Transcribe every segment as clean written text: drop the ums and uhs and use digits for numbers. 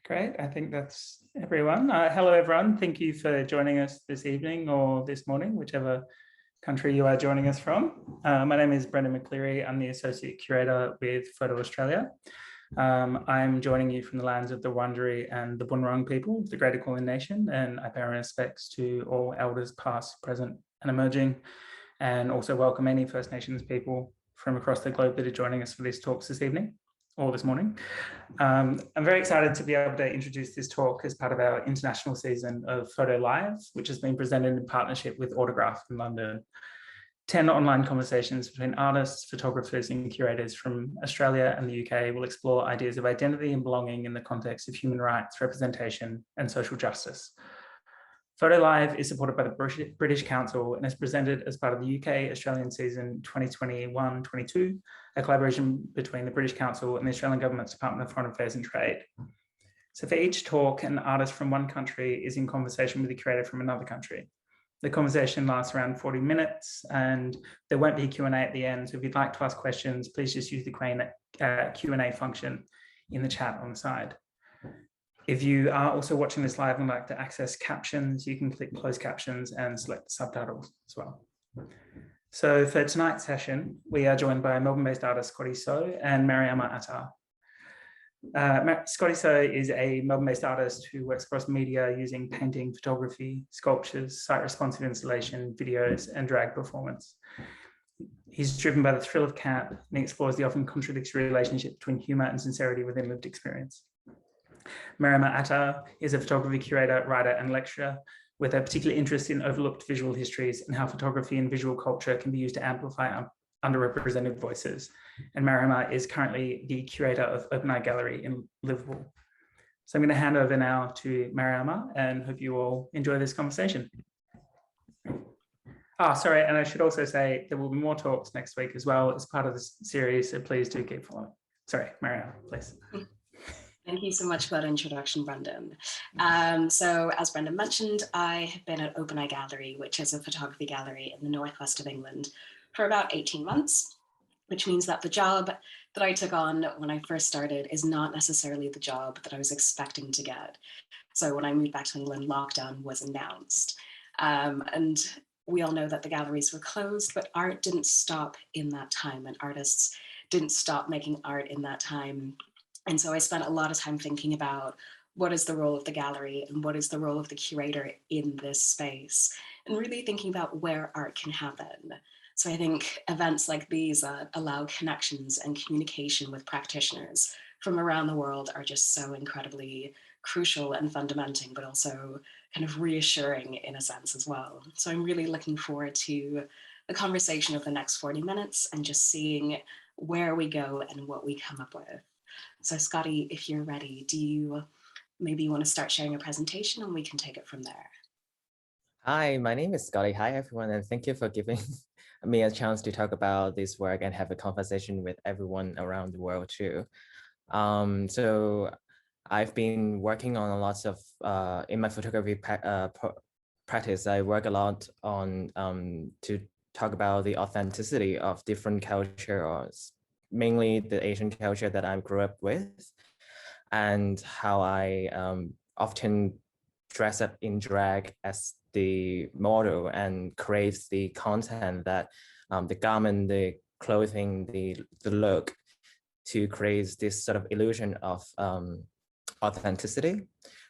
Great. I think that's everyone. Hello, everyone. Thank you for joining us this evening or this morning, whichever country you are joining us from. My name is Brendan McCleary. I'm the Associate Curator with Photo Australia. I'm joining you from the lands of the Wurundjeri and the Bunurong people of the Greater Kulin Nation, and I pay my respects to all elders past, present and emerging, and also welcome any First Nations people from across the globe that are joining us for these talks this evening or this morning. I'm very excited to be able to introduce this talk as part of our international season of Photo Live, which has been presented in partnership with Autograph in London. 10 online conversations between artists, photographers and curators from Australia and the UK will explore ideas of identity and belonging in the context of human rights, representation and social justice. Photo Live is supported by the British Council and is presented as part of the UK Australian season 2021-22, a collaboration between the British Council and the Australian Government's Department of Foreign Affairs and Trade. So for each talk, an artist from one country is in conversation with a curator from another country. The conversation lasts around 40 minutes and there won't be a Q&A at the end. So if you'd like to ask questions, please just use the Q&A function in the chat on the side. If you are also watching this live and like to access captions, you can click closed captions and select subtitles as well. So for tonight's session, we are joined by Melbourne-based artist Scotty So and Mariama Attah. Scotty So is a Melbourne-based artist who works across media using painting, photography, sculptures, site-responsive installation, videos, and drag performance. He's driven by the thrill of camp and explores the often contradictory relationship between humour and sincerity within lived experience. Mariama Attah is a photography curator, writer, and lecturer with a particular interest in overlooked visual histories and how photography and visual culture can be used to amplify underrepresented voices. And Mariama is currently the curator of Open Eye Gallery in Liverpool. So I'm going to hand over now to Mariama and hope you all enjoy this conversation. Sorry, and I should also say there will be more talks next week as well as part of this series, so please do keep following. Sorry, Mariama, please. Thank you so much for that introduction, Brendan. So as Brendan mentioned, I have been at Open Eye Gallery, which is a photography gallery in the northwest of England, for about 18 months, which means that the job that I took on when I first started is not necessarily the job that I was expecting to get. So when I moved back to England, lockdown was announced. And we all know that the galleries were closed, but art didn't stop in that time and artists didn't stop making art in that time. And so I spent a lot of time thinking about what is the role of the gallery and what is the role of the curator in this space, and really thinking about where art can happen. So I think events like these allow connections and communication with practitioners from around the world are just so incredibly crucial and fundamental, but also kind of reassuring in a sense as well. So I'm really looking forward to the conversation of the next 40 minutes and just seeing where we go and what we come up with. So Scotty, if you're ready, do you maybe want to start sharing a presentation and we can take it from there? Hi, my name is Scotty. Hi, everyone, and thank you for giving me a chance to talk about this work and have a conversation with everyone around the world too. So I've been working on lots of, in my photography practice, I work a lot on to talk about the authenticity of different cultures, mainly the Asian culture that I grew up with, and how I often dress up in drag as the model and create the content that the garment, the clothing, the look, to create this sort of illusion of authenticity.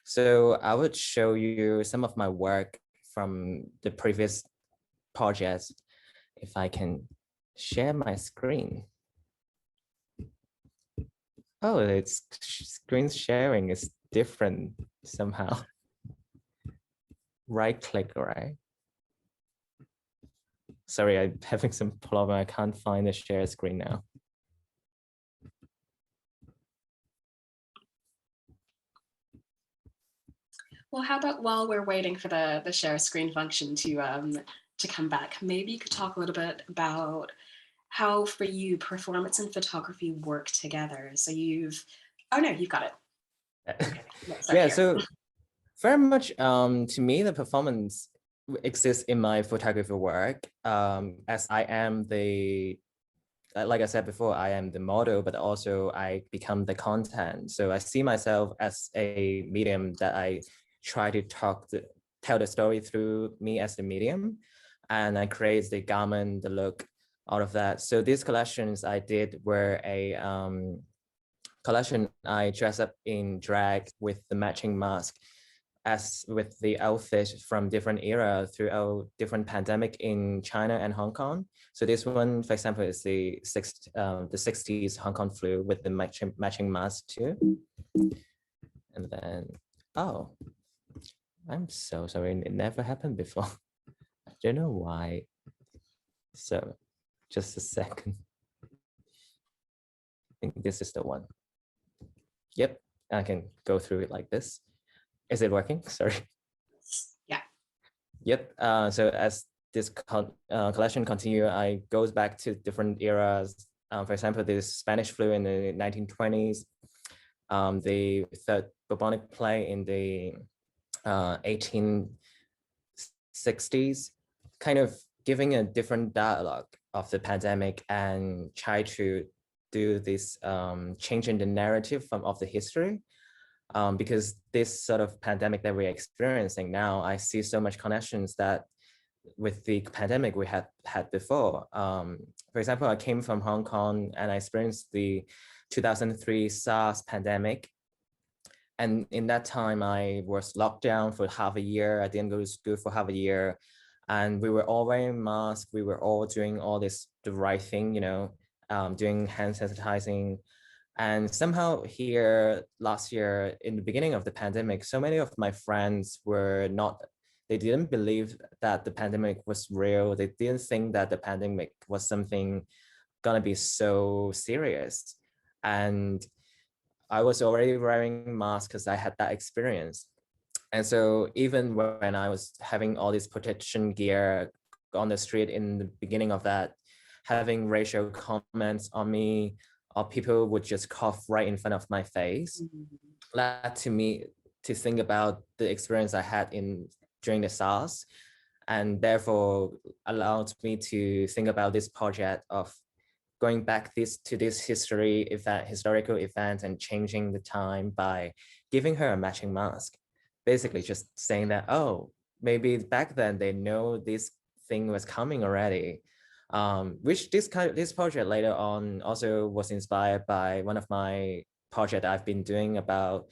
So I would show you some of my work from the previous projects, if I can share my screen. Oh, it's screen sharing is different somehow. Right click, right? Sorry, I'm having some problem. I can't find the share screen now. Well, how about while we're waiting for the share screen function to come back, maybe you could talk a little bit about how for you performance and photography work together. So you've got it. Okay. Yeah, so very much to me, the performance exists in my photography work, as I am the like I said before, I am the model, but also I become the content. So I see myself as a medium that I try to tell the story through me as the medium, and I create the garment, the look, all of that. So these collections I did were a collection I dress up in drag with the matching mask, as with the outfit from different era throughout different pandemic in China and Hong Kong. So this one, for example, is the 60s Hong Kong flu with the matching mask too. And then, oh, I'm so sorry, it never happened before. I don't know why. So just a second. I think this is the one. Yep, I can go through it like this. Is it working? Sorry. Yeah. Yep. So as this collection continue, I goes back to different eras. For example, the Spanish flu in the 1920s, the third bubonic plague in the 1860s, kind of giving a different dialogue of the pandemic and try to do this change in the narrative of the history. Because this sort of pandemic that we're experiencing now, I see so much connections that with the pandemic we had before. For example, I came from Hong Kong and I experienced the 2003 SARS pandemic. And in that time, I was locked down for half a year. I didn't go to school for half a year. And we were all wearing masks. We were all doing all this, the right thing, you know, doing hand sanitizing. And somehow here last year, in the beginning of the pandemic, so many of my friends were not, they didn't believe that the pandemic was real. They didn't think that the pandemic was something gonna be so serious. And I was already wearing masks because I had that experience. And so even when I was having all this protection gear on the street in the beginning of that, having racial comments on me, or people would just cough right in front of my face, led to me to think about the experience I had during the SARS, and therefore allowed me to think about this project of going back to this historical event and changing the time by giving her a matching mask. Basically just saying that, oh, maybe back then they know this thing was coming already. Which this project later on also was inspired by one of my projects I've been doing about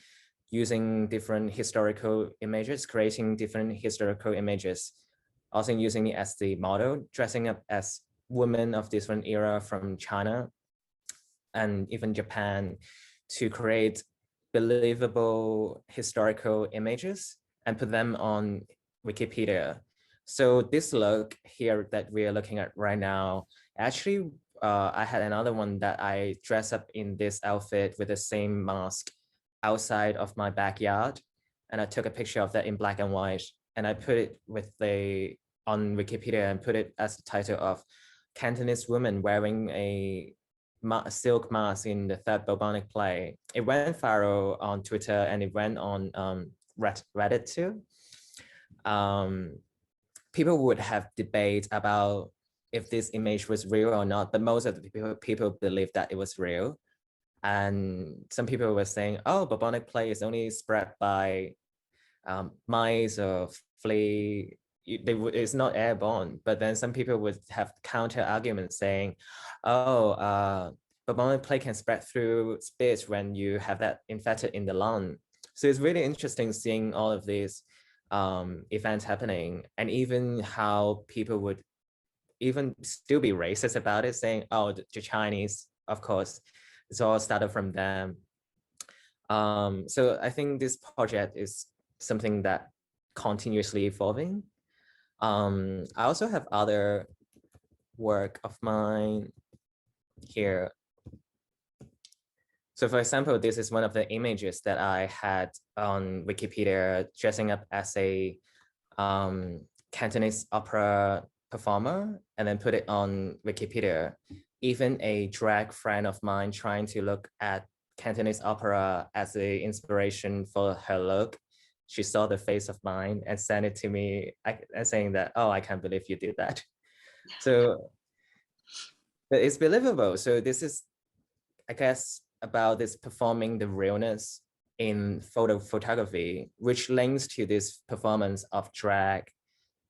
using different historical images, creating different historical images, also using it as the model, dressing up as women of different era from China and even Japan to create believable historical images and put them on Wikipedia. So this look here that we are looking at right now, actually, I had another one that I dress up in this outfit with the same mask outside of my backyard. And I took a picture of that in black and white. And I put it on Wikipedia and put it as the title of Cantonese woman wearing a silk mask in the third bubonic plague. It went viral on Twitter and it went on Reddit too. People would have debate about if this image was real or not, but most of the people believe that it was real. And some people were saying, oh, bubonic plague is only spread by mice or flea. It's not airborne. But then some people would have counter arguments saying, oh, bubonic plague can spread through spit when you have that infected in the lung. So it's really interesting seeing all of these events happening, and even how people would even still be racist about it, saying, oh, the Chinese, of course, it's all started from them. So I think this project is something that continuously evolving. I also have other work of mine here. So for example, this is one of the images that I had on Wikipedia, dressing up as a Cantonese opera performer, and then put it on Wikipedia. Even a drag friend of mine trying to look at Cantonese opera as an inspiration for her look, she saw the face of mine and sent it to me, saying that, oh, I can't believe you did that. So but it's believable. So this is, I guess, about this performing the realness in photography, which links to this performance of drag,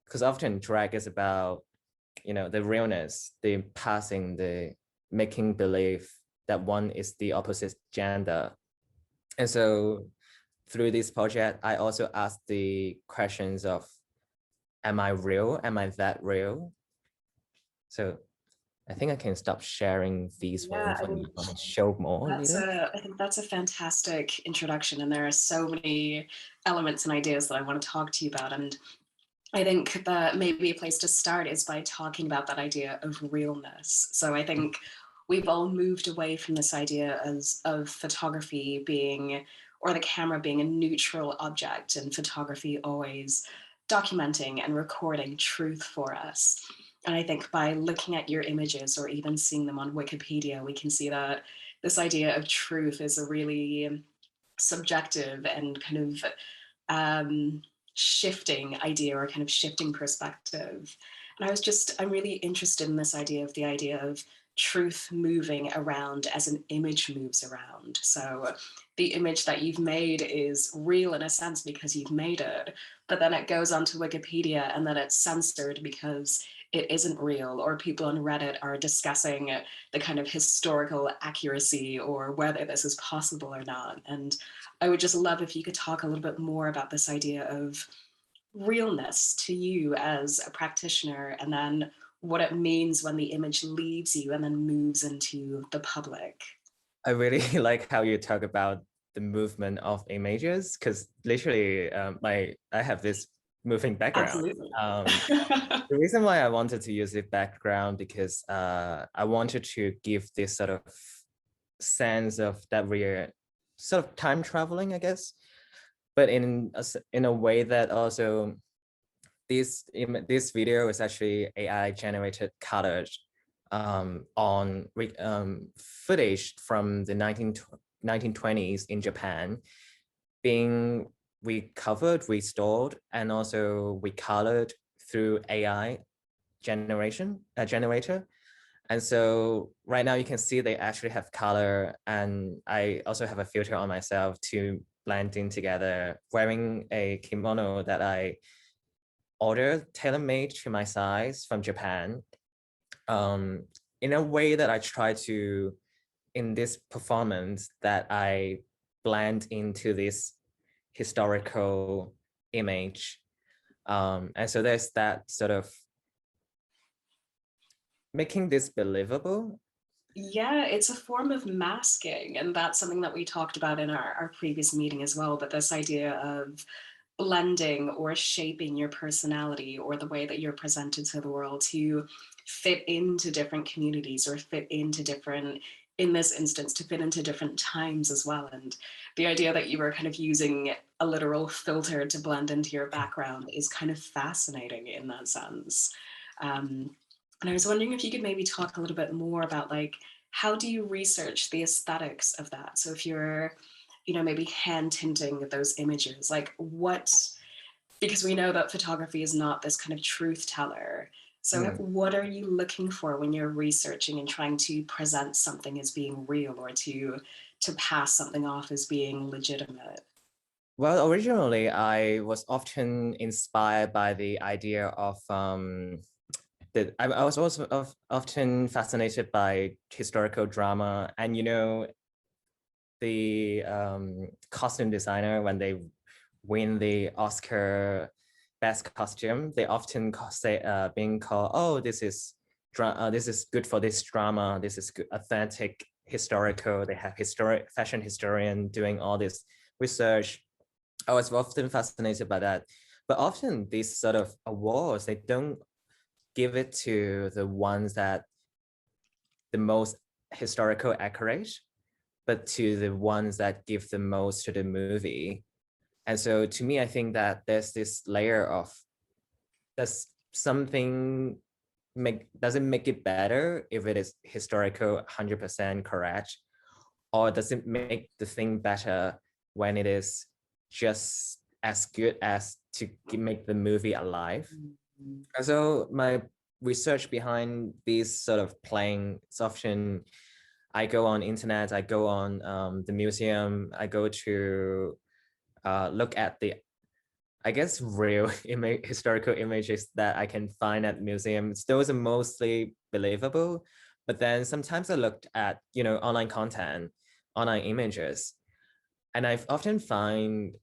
because often drag is about, you know, the realness, the passing, the making believe that one is the opposite gender. And so through this project, I also asked the questions of, am I real? Am I that real? So I think I can stop sharing these ones when you want to show more later. I think that's a fantastic introduction, and there are so many elements and ideas that I want to talk to you about. And I think that maybe a place to start is by talking about that idea of realness. So I think we've all moved away from this idea of photography being, or the camera being, a neutral object, and photography always documenting and recording truth for us. And I think by looking at your images or even seeing them on Wikipedia, we can see that this idea of truth is a really subjective and kind of shifting idea, or kind of shifting perspective. And I'm really interested in this idea of truth moving around as an image moves around. So the image that you've made is real in a sense because you've made it, but then it goes onto Wikipedia and then it's censored because it isn't real, or people on Reddit are discussing the kind of historical accuracy or whether this is possible or not. And I would just love if you could talk a little bit more about this idea of realness to you as a practitioner, and then what it means when the image leaves you and then moves into the public. I really like how you talk about the movement of images, because literally I have this moving background. Absolutely. The reason why I wanted to use the background, because I wanted to give this sort of sense of that we're sort of time traveling, I guess, but in a way that also this video is actually AI generated colors on footage from the 1920s in Japan, being recovered, restored, and also recolored through AI generator. And so right now you can see they actually have color, and I also have a filter on myself to blend in together, wearing a kimono that I ordered tailor-made to my size from Japan, in a way that I try to, in this performance, that I blend into this historical image. And so there's that sort of making this believable. Yeah, it's a form of masking, and that's something that we talked about in our previous meeting as well, but this idea of blending or shaping your personality or the way that you're presented to the world to fit into different communities, or fit into different, in this instance, to fit into different times as well. And the idea that you were kind of using a literal filter to blend into your background is kind of fascinating in that sense. And I was wondering if you could maybe talk a little bit more about, like, how do you research the aesthetics of that? So if you're, you know, maybe hand tinting those images, like what, because we know that photography is not this kind of truth teller. So what are you looking for when you're researching and trying to present something as being real, or to pass something off as being legitimate? Well, originally I was often inspired by the idea of I was also often fascinated by historical drama, and you know, the costume designer, when they win the Oscar best costume, they often say being called, oh, this is good for this drama, this is good, authentic, historical. They have fashion historian doing all this research. I was often fascinated by that, but often these sort of awards, they don't give it to the ones that the most historical accurate, but to the ones that give the most to the movie. And so to me, I think that there's this layer of, does something does it make it better if it is historical 100% correct, or does it make the thing better when it is just as good as to make the movie alive? And so my research behind these sort of playing often I go on internet, I go on the museum, I go to look at the, I guess, real historical images that I can find at museums. Those are mostly believable, but then sometimes I looked at, you know, online content, online images, and I've often find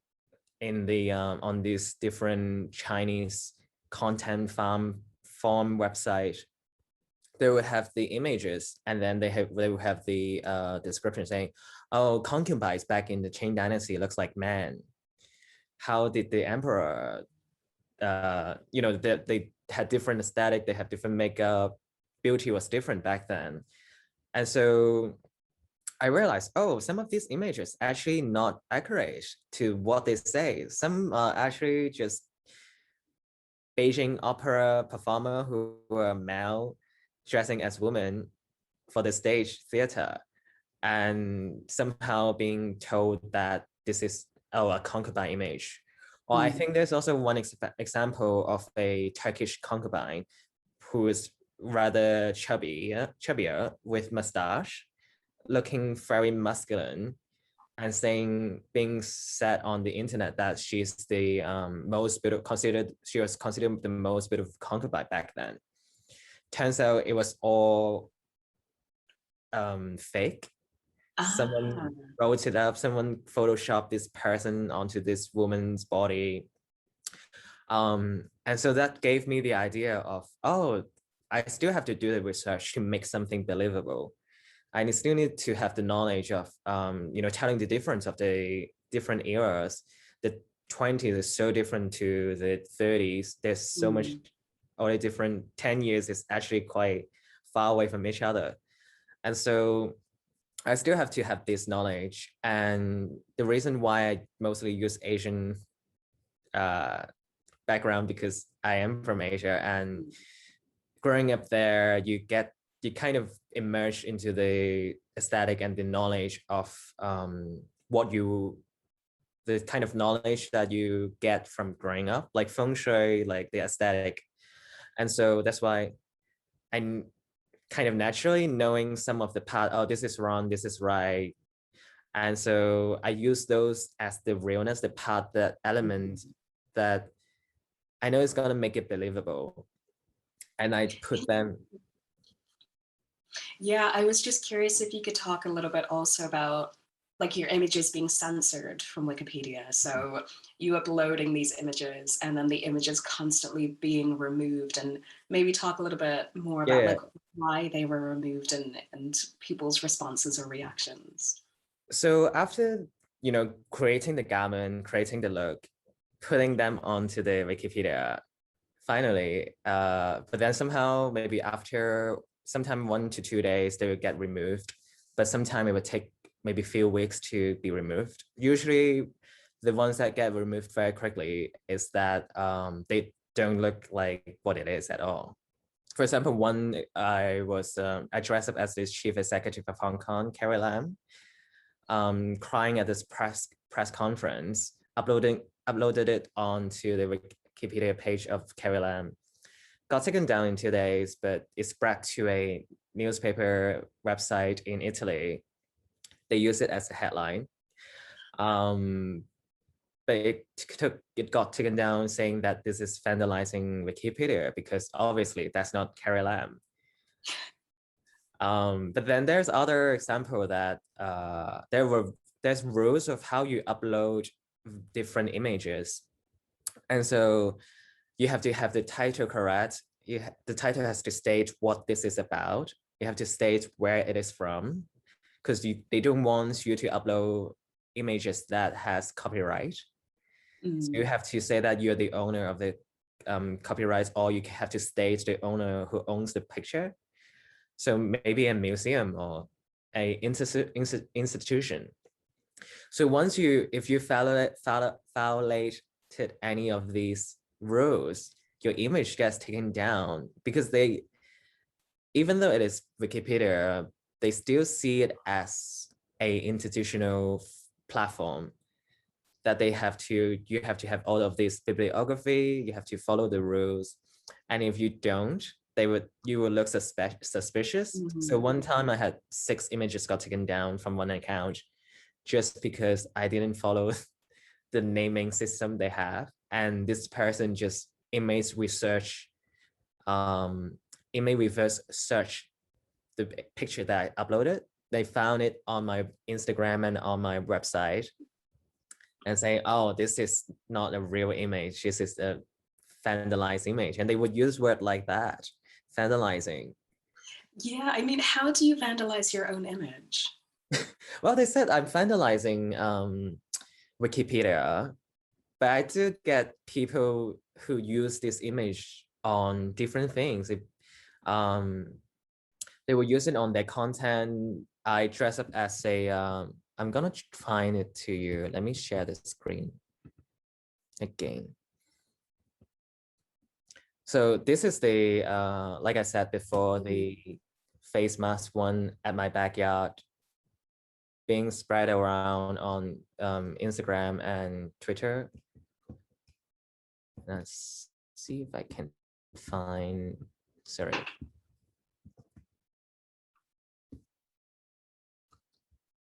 in the on these different Chinese content farm website, they would have the images, and then they would have the description saying, "Oh, concubines back in the Qing Dynasty looks like men. How did the emperor? You know, they had different aesthetic. They have different makeup. Beauty was different back then." And so I realized, oh, some of these images actually not accurate to what they say. Some are actually just Beijing opera performer who were male dressing as women for the stage theater, and somehow being told that this is, oh, a concubine image. Or I think there's also one example of a Turkish concubine who is rather chubbier with mustache, looking very masculine, and saying, being said on the internet that she's the most beautiful, she was considered the most beautiful concubine back then. Turns out it was all fake. Someone wrote it up, someone photoshopped this person onto this woman's body. And so that gave me the idea of, oh, I still have to do the research to make something believable. I still need to have the knowledge of, you know, telling the difference of the different eras. The 20s is so different to the 30s. There's so much already different. 10 years is actually quite far away from each other. And so I still have to have this knowledge. And the reason why I mostly use Asian background, because I am from Asia, and growing up there, you kind of immerse into the aesthetic and the knowledge of the kind of knowledge that you get from growing up, like feng shui, like the aesthetic. And so that's why I'm kind of naturally knowing some of the path, oh, this is wrong, this is right. And so I use those as the realness, the part, that element that I know is going to make it believable. And I put them. Yeah, I was just curious if you could talk a little bit also about like your images being censored from Wikipedia. So you uploading these images and then the images constantly being removed, and maybe talk a little bit more about like why they were removed and people's responses or reactions. So after, you know, creating the garment, creating the look, putting them onto the Wikipedia, finally, but then somehow maybe after sometime 1 to 2 days, they would get removed, but sometime it would take maybe a few weeks to be removed. Usually the ones that get removed very quickly is that they don't look like what it is at all. For example, one, I dressed up as this chief executive of Hong Kong, Carrie Lam, crying at this press conference, uploaded it onto the Wikipedia page of Carrie Lam. Got taken down in 2 days, but it spread to a newspaper website in Italy. They use it as a headline. But it got taken down saying that this is vandalizing Wikipedia, because obviously that's not Carrie Lam. But then there's other example that there's rules of how you upload different images. And so you have to have the title correct. The title has to state what this is about. You have to state where it is from, because they don't want you to upload images that has copyright. So you have to say that you're the owner of the copyrights, or you have to state the owner who owns the picture. So maybe a museum or a institution. So if you violated any of these rules, your image gets taken down, because even though it is Wikipedia, they still see it as a institutional platform that you have to have all of this bibliography, you have to follow the rules. And if you don't, you would look suspicious. So Mhm. one time I had 6 images got taken down from one account just because I didn't follow the naming system they have. And this person just image research, image reverse search the picture that I uploaded. They found it on my Instagram and on my website and say, oh, this is not a real image. This is a vandalized image. And they would use word like that, vandalizing. Yeah, I mean, how do you vandalize your own image? Well, they said I'm vandalizing Wikipedia, but I do get people who use this image on different things. They will use it on their content. I dress up as a, I'm gonna find it to you. Let me share the screen again. So this is the, like I said before, the face mask one at my backyard being spread around on Instagram and Twitter. Let's see if I can find, sorry.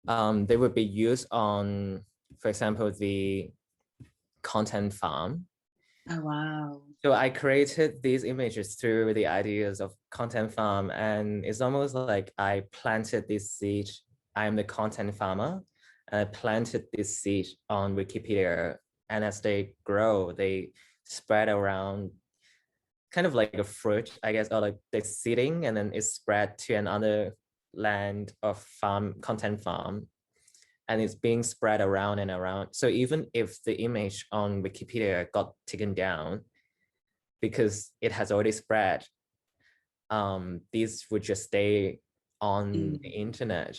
They would be used on, for example, the content farm. Oh, wow. So I created these images through the ideas of content farm, and it's almost like I planted this seed. I am the content farmer, and I planted this seed on Wikipedia, and as they grow, they spread around, kind of like a fruit, I guess, or like they're seeding, and then it's spread to another land of farm, content farm, and it's being spread around and around. So even if the image on Wikipedia got taken down because it has already spread, these would just stay on the internet.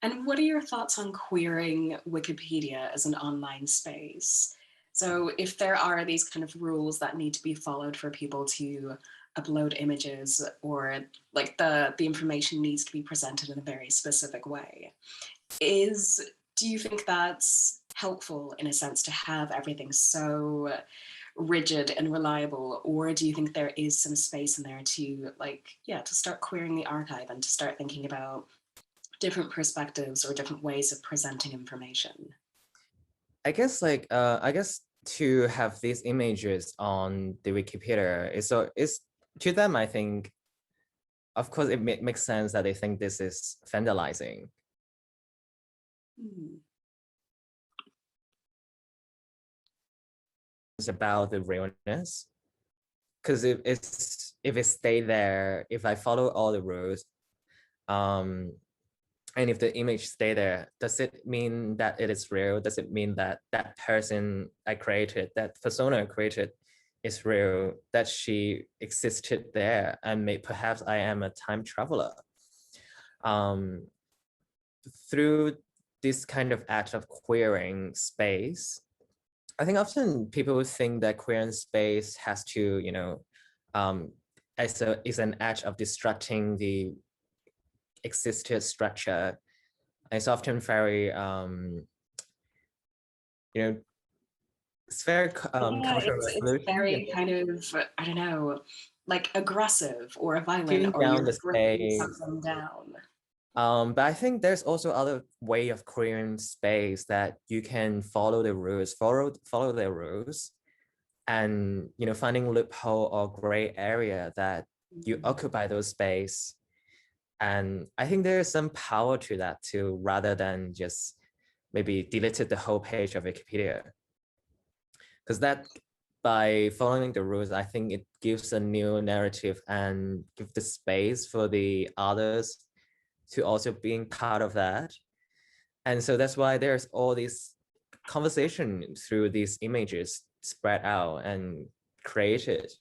And what are your thoughts on queering Wikipedia as an online space? So if there are these kind of rules that need to be followed for people to upload images, or like the information needs to be presented in a very specific way, do you think that's helpful in a sense to have everything so rigid and reliable, or do you think there is some space in there to to start queering the archive and to start thinking about different perspectives or different ways of presenting information? I guess I guess to have these images on the Wikipedia is, so it's, to them, I think, of course, it makes sense that they think this is vandalizing. It's about the realness, because if it stay there, if I follow all the rules, and if the image stay there, does it mean that it is real? Does it mean that that person I created, that persona I created, is real, that she existed there, and perhaps I am a time traveler? Through this kind of act of queering space, I think often people think that queering space has to, is an act of destructing the existed structure. It's often very, it's very cultural It's very revolution. kind of, I don't know, like aggressive or Tearing violent, or down you're the breaking space. something down. But I think there's also other way of queering space, that you can follow the rules, follow the rules, and finding loophole or gray area that you occupy those space. And I think there's some power to that too, rather than just maybe deleted the whole page of Wikipedia. Because that, by following the rules, I think it gives a new narrative and give the space for the others to also being part of that. And so that's why there's all this conversation through these images spread out and created.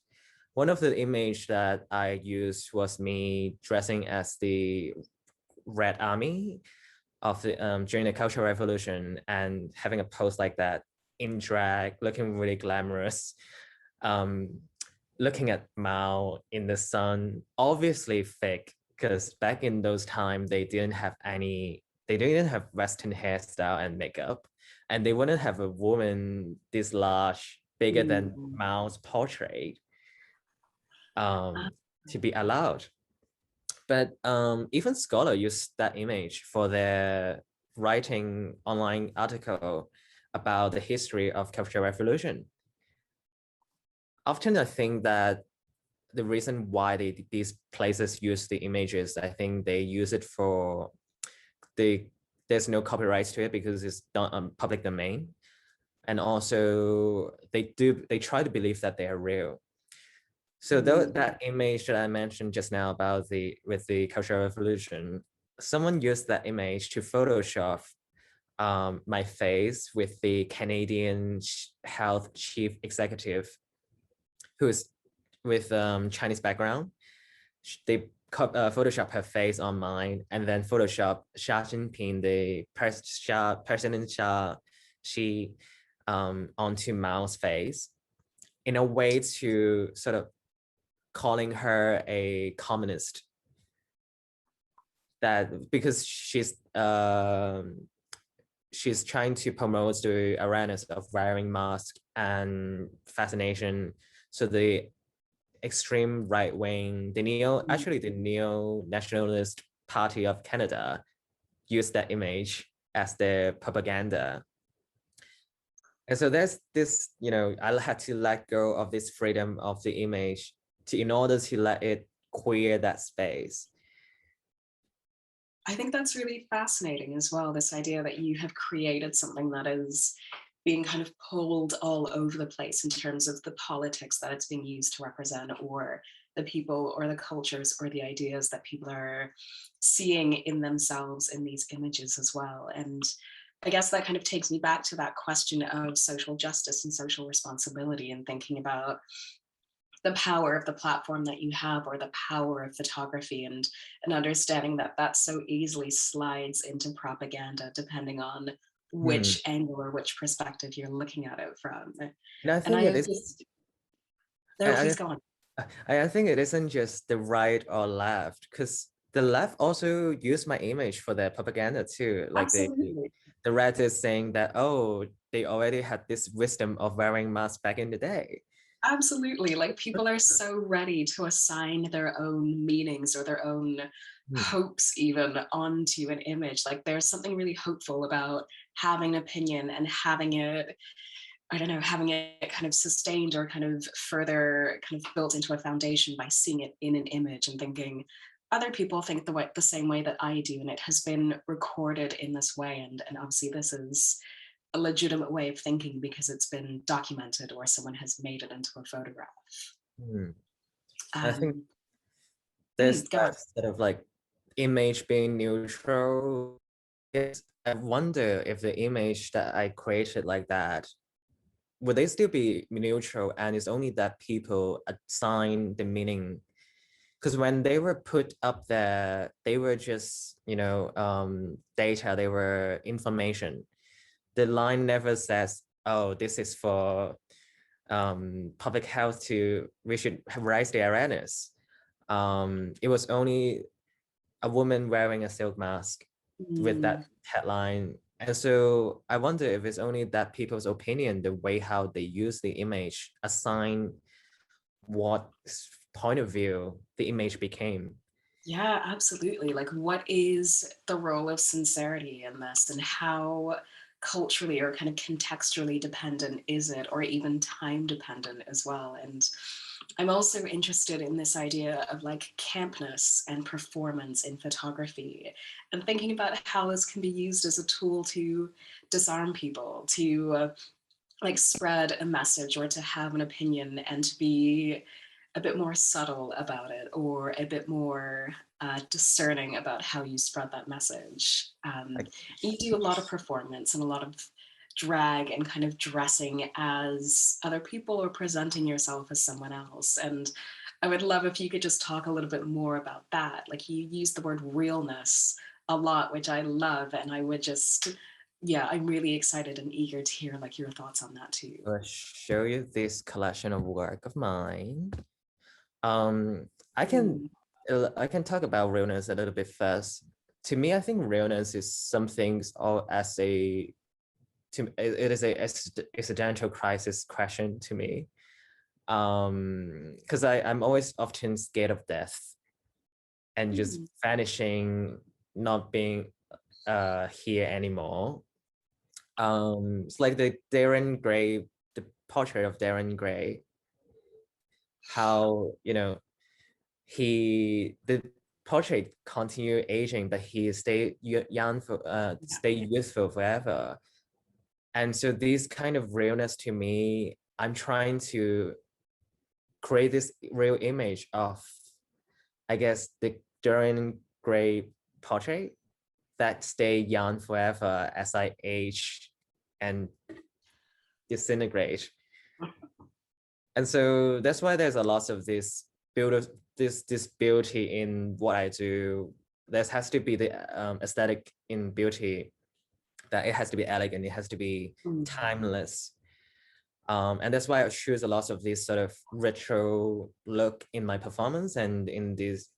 One of the image that I used was me dressing as the Red Army of the during the Cultural Revolution, and having a pose like that in drag, looking really glamorous, looking at Mao in the sun, obviously fake, because back in those times they didn't have Western hairstyle and makeup, and they wouldn't have a woman this large, bigger than Mao's portrait. to be allowed. But even scholars use that image for their writing online article about the history of Cultural Revolution. Often I think that the reason why these places use the images, I think they use it for there's no copyrights to it because it's done on public domain. And also they try to believe that they are real. So that image that I mentioned just now about with the Cultural Revolution, someone used that image to Photoshop my face with the Canadian health chief executive who is with Chinese background. They Photoshop her face on mine and then Photoshop Xi Jinping, the President Xi onto Mao's face in a way to sort of calling her a communist. That because she's trying to promote the awareness of wearing masks and vaccination. So the extreme right wing, the neo-nationalist party of Canada used that image as their propaganda. And so there's this, I had to let go of this freedom of the image in order to let it clear that space. I think that's really fascinating as well, this idea that you have created something that is being kind of pulled all over the place in terms of the politics that it's being used to represent, or the people or the cultures or the ideas that people are seeing in themselves in these images as well. And I guess that kind of takes me back to that question of social justice and social responsibility, and thinking about the power of the platform that you have, or the power of photography, and understanding that that so easily slides into propaganda depending on which angle or which perspective you're looking at it from. And I think it is. Please go on. I think it isn't just the right or left, because the left also use my image for their propaganda too. Like the right is saying that, oh, they already had this wisdom of wearing masks back in the day. Absolutely. Like, people are so ready to assign their own meanings or their own hopes even onto an image. Like, there's something really hopeful about having an opinion and having it, I don't know, having it kind of sustained or kind of further kind of built into a foundation by seeing it in an image and thinking, other people think the same way that I do, and it has been recorded in this way. And obviously this is a legitimate way of thinking because it's been documented or someone has made it into a photograph. I think there's that sort of like image being neutral. Yes, I wonder if the image that I created like that, would they still be neutral, and it's only that people assign the meaning? Because when they were put up there, they were just, data, they were information. The line never says, oh, this is for public health we should raise the awareness. It was only a woman wearing a silk mask with that headline. And so I wonder if it's only that people's opinion, the way how they use the image, assign what point of view the image became. Yeah, absolutely. Like, what is the role of sincerity in this, and how culturally or kind of contextually dependent is it, or even time dependent as well? And I'm also interested in this idea of like campness and performance in photography, and thinking about how this can be used as a tool to disarm people, to like spread a message or to have an opinion, and to be a bit more subtle about it, or a bit more discerning about how you spread that message. You do a lot of performance and a lot of drag and kind of dressing as other people or presenting yourself as someone else. And I would love if you could just talk a little bit more about that. Like, you use the word realness a lot, which I love. And I would just, yeah, I'm really excited and eager to hear like your thoughts on that too. I'll show you this collection of work of mine. I can talk about realness a little bit first. To me, I think realness is something it is a existential crisis question to me. Because I'm always often scared of death and just vanishing, not being here anymore. It's like the portrait of Darren Gray, how, you know, the portrait continue aging, but he stay young for stay youthful forever. And so this kind of realness, to me, I'm trying to create this real image of, I guess, the Dorian Gray portrait that stay young forever as I age and disintegrate. And so that's why there's a lot of this beauty in what I do. There has to be the aesthetic in beauty, that it has to be elegant, it has to be timeless. And that's why I choose a lot of this sort of retro look in my performance and in these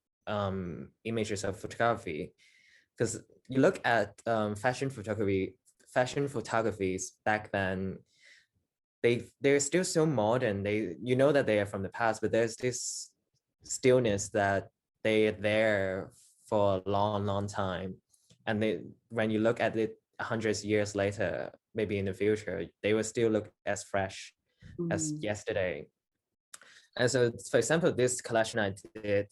images of photography. Because you look at fashion photographies back then, they're still so modern. You know that they are from the past, but there's this stillness that they're there for a long time. And when you look at it 100 years later, maybe in the future, they will still look as fresh as yesterday. And so, for example, this collection I did,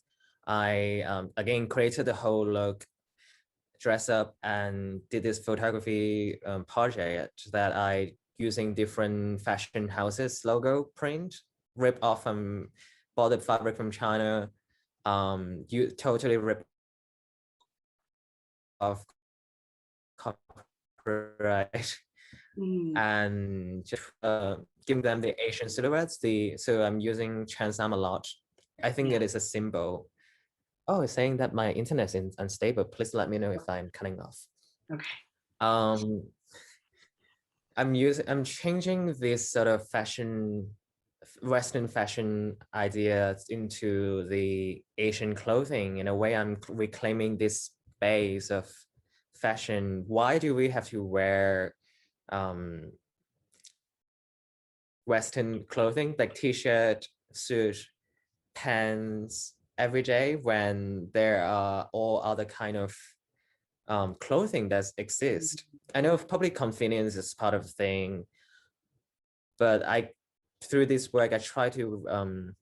I again created the whole look, dress up, and did this photography project that I using different fashion houses logo print, ripped off from, bought the fabric from China, you totally rip off copyright, and just giving them the Asian silhouettes. So I'm using Transam a lot. I think it is a symbol. Oh, it's saying that my internet is unstable. Please let me know if I'm cutting off. Okay. I'm changing this sort of Western fashion ideas into the Asian clothing. In a way, I'm reclaiming this base of fashion. Why do we have to wear Western clothing, like t-shirt, suit, pants every day, when there are all other kind of clothing that exist? I know public convenience is part of the thing, but through this work, I try to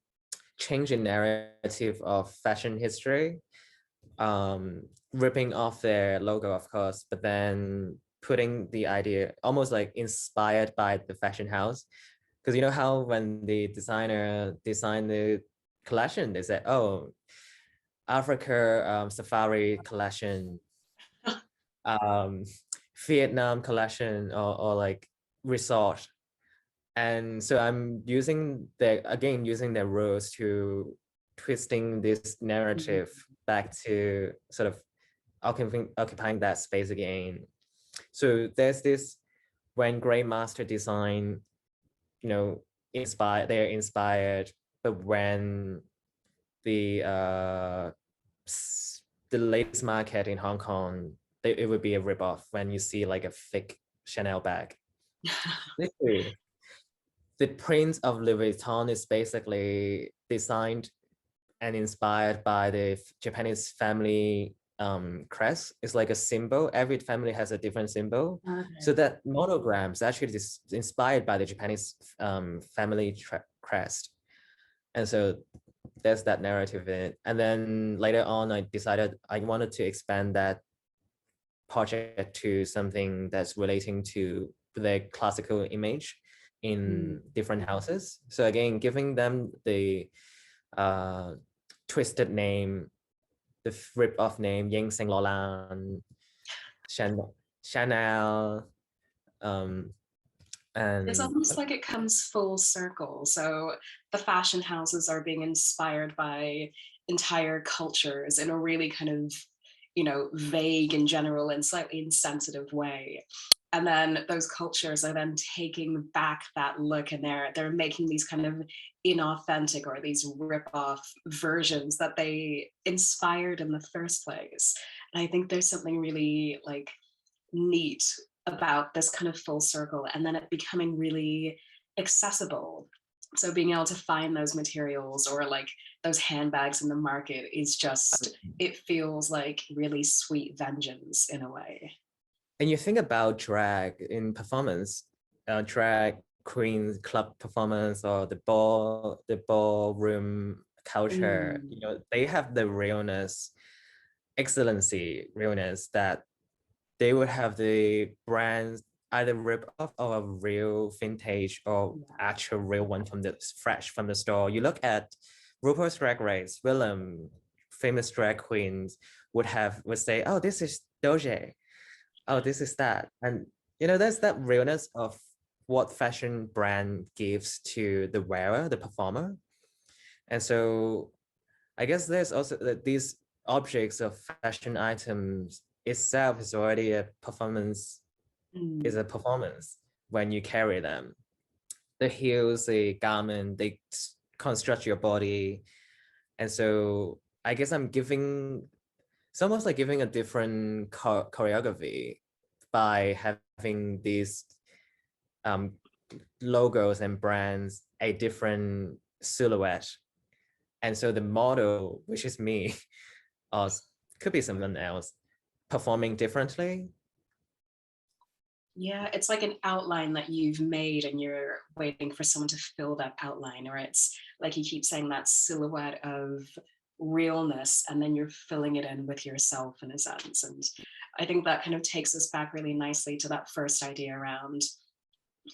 change the narrative of fashion history, ripping off their logo, of course, but then putting the idea almost like inspired by the fashion house. Because you know how when the designer designed the collection, they said, oh, Africa safari collection, Vietnam collection, or like resort. And so I'm using their rules to twisting this narrative back to sort of occupying that space again. So there's this, when Grey Master design, you know, they're inspired, but when the latest market in Hong Kong, it would be a ripoff when you see like a fake Chanel bag. Literally. The print of Louis Vuitton is basically designed and inspired by the Japanese family crest. It's like a symbol. Every family has a different symbol. Okay. So that monogram is actually inspired by the Japanese family crest. And so there's that narrative in it. And then later on, I decided I wanted to expand that project to something that's relating to the classical image in different houses. So again, giving them the twisted name, the rip-off name, Ying Saint Laurent, Chanel, and it's almost like it comes full circle. So the fashion houses are being inspired by entire cultures in a really kind of, you know, vague and general and slightly insensitive way. And then those cultures are then taking back that look, and they're making these kind of inauthentic or these rip-off versions that they inspired in the first place. And I think there's something really like neat about this kind of full circle, and then it becoming really accessible So being able to find those materials or like those handbags in the market is just, it feels like really sweet vengeance in a way. And you think about drag in performance, drag queen club performance or the ballroom culture, you know, they have the realness, excellency, realness that they would have the brands either rip off or a real vintage or actual real one from the fresh from the store. You look at RuPaul's Drag Race, Willem, famous drag queens would say, oh, this is Doja. Oh, this is that. And you know, there's that realness of what fashion brand gives to the wearer, the performer. And so I guess there's also that these objects of fashion items itself is already a performance, is a performance when you carry them. The heels, the garment, they construct your body. And so I guess it's almost like giving a different choreography by having these logos and brands, a different silhouette. And so the model, which is me, or could be someone else, performing differently. Yeah, it's like an outline that you've made and you're waiting for someone to fill that outline, or it's like you keep saying, that silhouette of realness, and then you're filling it in with yourself in a sense. And I think that kind of takes us back really nicely to that first idea around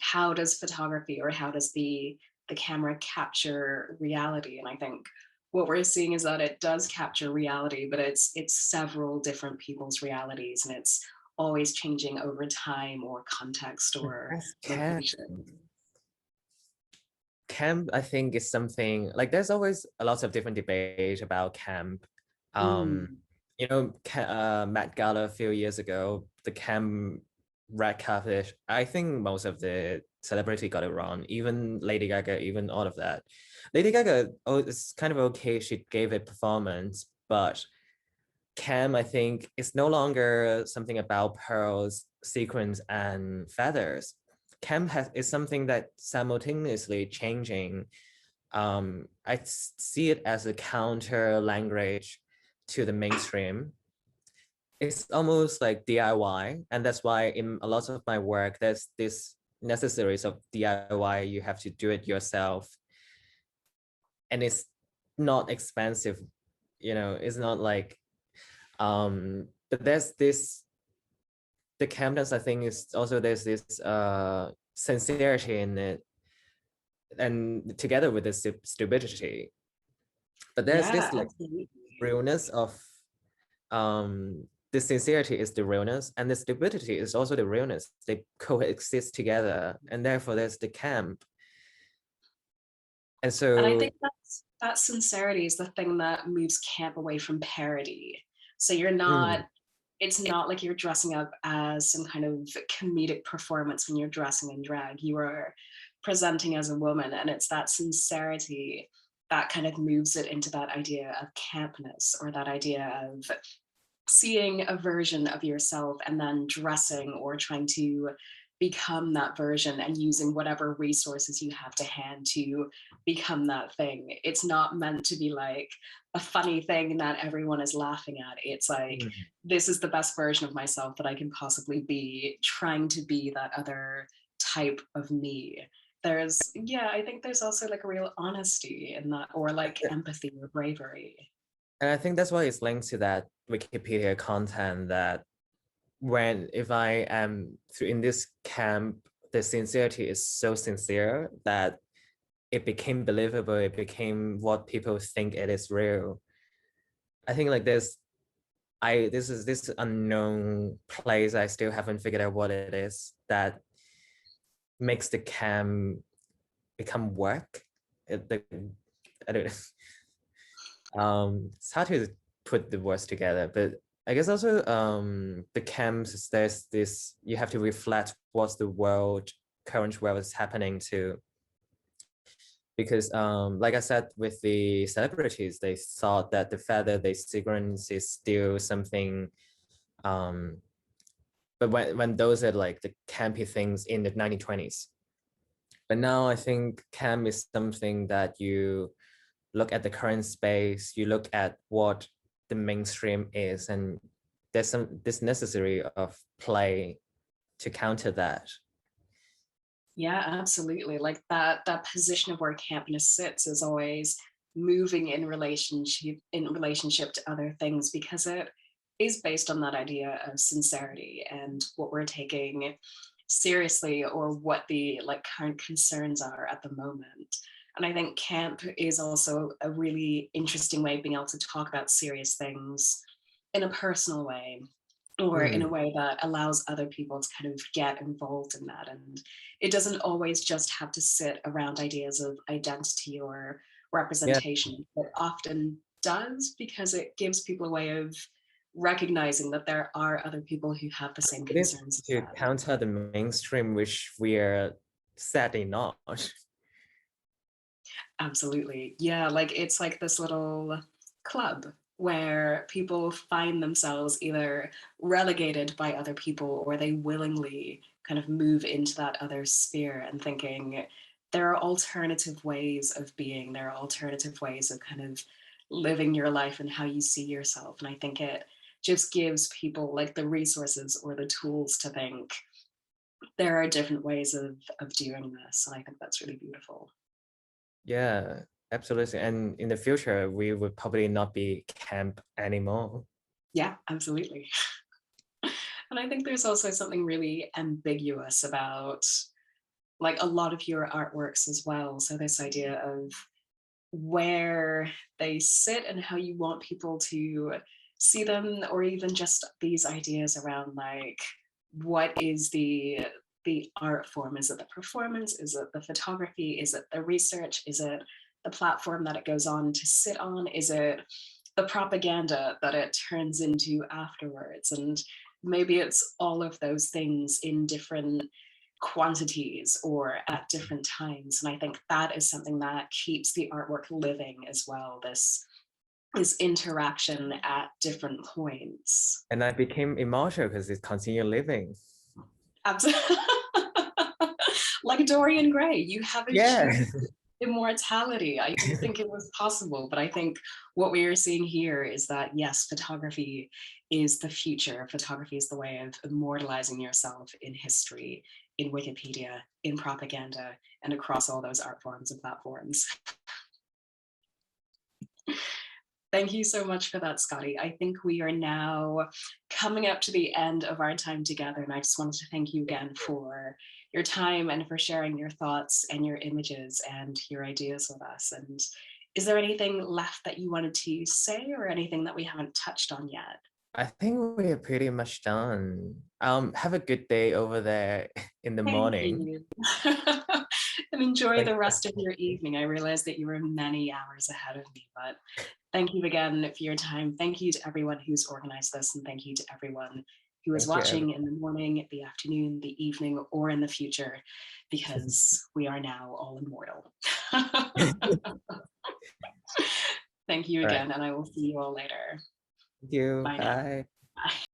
how does photography, or how does the camera capture reality? And I think what we're seeing is that it does capture reality, but it's several different people's realities, and it's always changing over time or context or location. Camp, I think, is something like there's always a lot of different debate about camp. You know, Met Gala a few years ago, the camp red carpet, I think most of the celebrity got it wrong, even Lady Gaga, even all of that. Lady Gaga, oh, it's kind of okay, she gave a performance, but Cam, I think, is no longer something about pearls, sequins, and feathers. Cam is something that simultaneously changing. I see it as a counter language to the mainstream. It's almost like DIY, and that's why in a lot of my work, there's this necessaries of DIY. You have to do it yourself, and it's not expensive. You know, it's not like but there's this, the campness, I think, is also there's this sincerity in it, and together with the stupidity, but there's this like realness of the sincerity is the realness, and the stupidity is also the realness. They coexist together, and therefore there's the camp. And so, and I think that sincerity is the thing that moves camp away from parody. So you're not, it's not like you're dressing up as some kind of comedic performance when you're dressing in drag. You are presenting as a woman, and it's that sincerity that kind of moves it into that idea of campness, or that idea of seeing a version of yourself and then dressing or trying to become that version and using whatever resources you have to hand to become that thing. It's not meant to be like a funny thing that everyone is laughing at. It's like, this is the best version of myself that I can possibly be, trying to be that other type of me. There's, yeah, I think there's also like a real honesty in that, or like empathy or bravery. And I think that's why it's linked to that Wikipedia content that if I am in this camp, the sincerity is so sincere that it became believable, it became what people think it is real. I think like this is this unknown place I still haven't figured out what it is that makes the camp become work. I don't know. It's hard to put the words together, but I guess also the camps, there's this, you have to reflect what's the current world is happening to. Because like I said, with the celebrities, they thought that the feather, the sequence is still something, but when those are like the campy things in the 1920s, But now I think camp is something that you look at the current space, you look at what the mainstream is, and there's this necessary of play to counter that. Yeah, absolutely. Like that position of where campness sits is always moving in relationship to other things, because it is based on that idea of sincerity and what we're taking seriously, or what the like current concerns are at the moment. And I think camp is also a really interesting way of being able to talk about serious things in a personal way, or in a way that allows other people to kind of get involved in that. And it doesn't always just have to sit around ideas of identity or Yeah, representation, but often does, because it gives people a way of recognizing that there are other people who have the same it is concerns as to them. counter the mainstream, which we are sadly not. Absolutely. Yeah, like it's like this little club where people find themselves either relegated by other people, or they willingly kind of move into that other sphere and thinking there are alternative ways of being, there are alternative ways of kind of living your life and how you see yourself. And I think it just gives people like the resources or the tools to think there are different ways of doing this. And I think that's really beautiful. Yeah, absolutely. And in the future, we would probably not be camp anymore. Yeah, absolutely. And I think there's also something really ambiguous about like a lot of your artworks as well. So this idea of where they sit and how you want people to see them, or even just these ideas around like what is the art form? Is it the performance? Is it the photography? Is it the research? Is it the platform that it goes on to sit on? Is it the propaganda that it turns into afterwards? And maybe it's all of those things in different quantities or at different times. And I think that is something that keeps the artwork living as well, this interaction at different points. And I became immortal because it continued living. Absolutely. Like Dorian Gray, you have Yeah. achieved immortality. I didn't think it was possible, but I think what we are seeing here is that yes, photography is the future. Photography is the way of immortalizing yourself in history, in Wikipedia, in propaganda, and across all those art forms and platforms. Thank you so much for that, Scotty. I think we are now coming up to the end of our time together, and I just wanted to thank you again for your time and for sharing your thoughts and your images and your ideas with us. And is there anything left that you wanted to say, or anything that we haven't touched on yet? I think we're pretty much done. Have a good day over there in the Thank morning. you. And enjoy Thank the rest of your evening. I realize that you were many hours ahead of me, but thank you again for your time. Thank you to everyone who's organized this, and thank you to everyone who is you, watching in the morning, the afternoon, the evening, or in the future, because we are now all immortal. Thank you All right. again, and I will see you all later. Thank you. Bye now. Bye. Bye.